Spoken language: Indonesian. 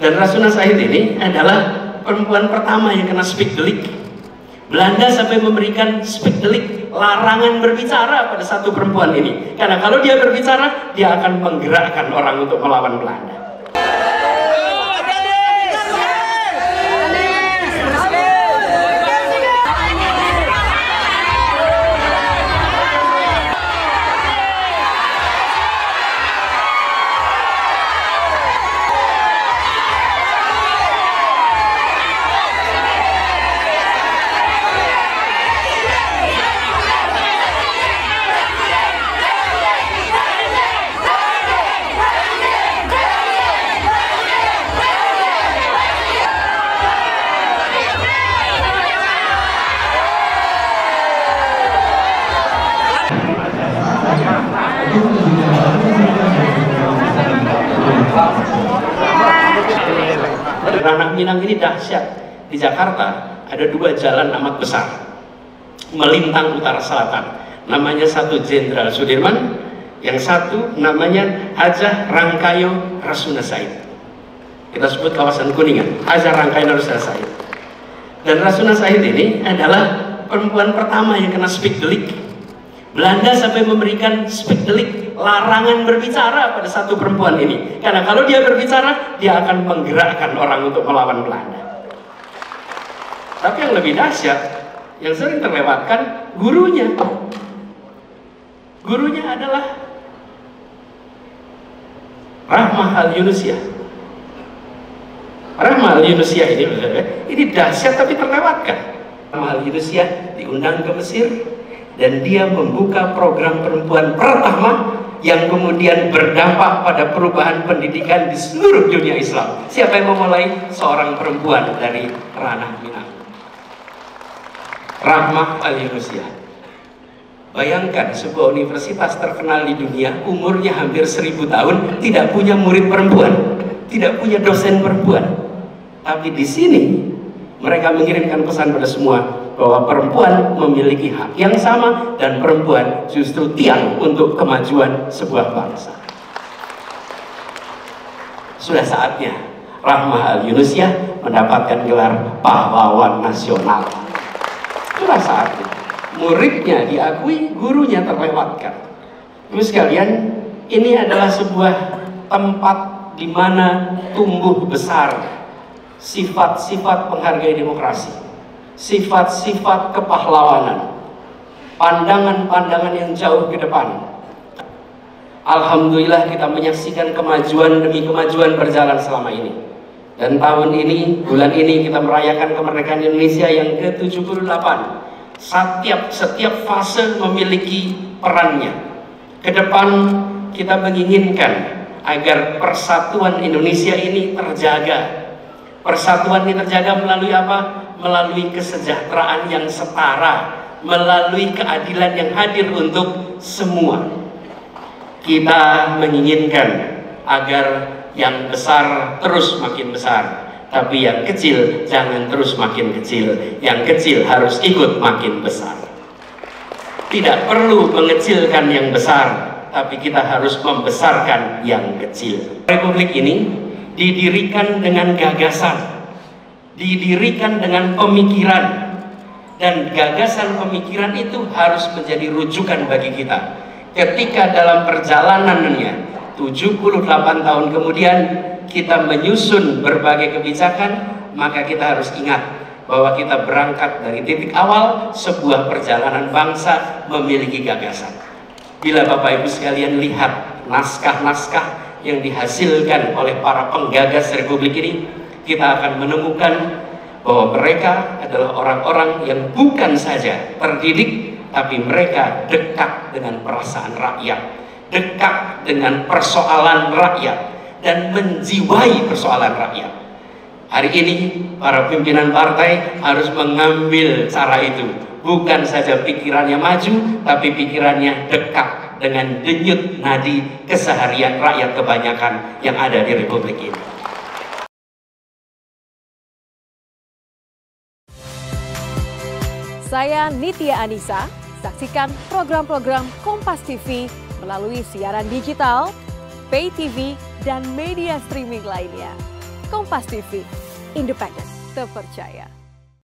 Dan Rasuna Said ini adalah perempuan pertama yang kena Spikdelik. Belanda sampai memberikan Spikdelik, larangan berbicara pada satu perempuan ini. Karena kalau dia berbicara, dia akan menggerakkan orang untuk melawan Belanda. Ranah Minang ini dahsyat. Di Jakarta ada dua jalan amat besar melintang utara selatan. Namanya satu Jenderal Sudirman, yang satu namanya Hajah Rangkayo Rasuna Said. Kita sebut kawasan Kuningan, Hajah Rangkayo Rasuna Said. Dan Rasuna Said ini adalah perempuan pertama yang kena Spikdelik. Belanda sampai memberikan Spikdelik, larangan berbicara pada satu perempuan ini. Karena kalau dia berbicara, dia akan menggerakkan orang untuk melawan Belanda. Tapi yang lebih dahsyat, yang sering terlewatkan, gurunya. Gurunya adalah Rahmah Al-Yunusyah. Rahmah Al-Yunusyah ini dahsyat tapi terlewatkan. Rahmah Al-Yunusyah diundang ke Mesir, dan dia membuka program perempuan pertama yang kemudian berdampak pada perubahan pendidikan di seluruh dunia Islam. Siapa yang memulai? Seorang perempuan dari ranah Minang, Rahmah Al-Yunusyah. Bayangkan sebuah universitas terkenal di dunia, umurnya hampir 1000 tahun, tidak punya murid perempuan, tidak punya dosen perempuan. Tapi di sini mereka mengirimkan pesan pada semua bahwa perempuan memiliki hak yang sama, dan perempuan justru tiang untuk kemajuan sebuah bangsa. Sudah saatnya Rahmah Al-Yunusyah mendapatkan gelar pahlawan nasional. Sudah saatnya. Muridnya diakui, gurunya terlewatkan. Ibu sekalian, ini adalah sebuah tempat di mana tumbuh besar sifat-sifat penghargai demokrasi, sifat-sifat kepahlawanan, pandangan-pandangan yang jauh ke depan. Alhamdulillah kita menyaksikan kemajuan demi kemajuan berjalan selama ini. Dan tahun ini, bulan ini kita merayakan kemerdekaan Indonesia yang ke-78. Setiap fase memiliki perannya. Ke depan kita menginginkan agar persatuan Indonesia ini terjaga. Persatuan ini terjaga melalui apa? Melalui kesejahteraan yang setara, melalui keadilan yang hadir untuk semua. Kita menginginkan agar yang besar terus makin besar, tapi yang kecil jangan terus makin kecil. Yang kecil harus ikut makin besar. Tidak perlu mengecilkan yang besar, tapi kita harus membesarkan yang kecil. Republik ini didirikan dengan gagasan, didirikan dengan pemikiran, dan gagasan pemikiran itu harus menjadi rujukan bagi kita. Ketika dalam perjalanannya 78 tahun kemudian kita menyusun berbagai kebijakan, maka kita harus ingat bahwa kita berangkat dari titik awal sebuah perjalanan bangsa memiliki gagasan. Bila Bapak Ibu sekalian lihat naskah-naskah yang dihasilkan oleh para penggagas Republik ini, kita akan menemukan bahwa mereka adalah orang-orang yang bukan saja terdidik, tapi mereka dekat dengan perasaan rakyat, dekat dengan persoalan rakyat, dan menjiwai persoalan rakyat. Hari ini para pimpinan partai harus mengambil cara itu. Bukan saja pikirannya maju, tapi pikirannya dekat dengan denyut nadi keseharian rakyat kebanyakan yang ada di Republik ini. Saya Nitya Anissa, saksikan program-program Kompas TV melalui siaran digital, pay TV, dan media streaming lainnya. Kompas TV, independen, terpercaya.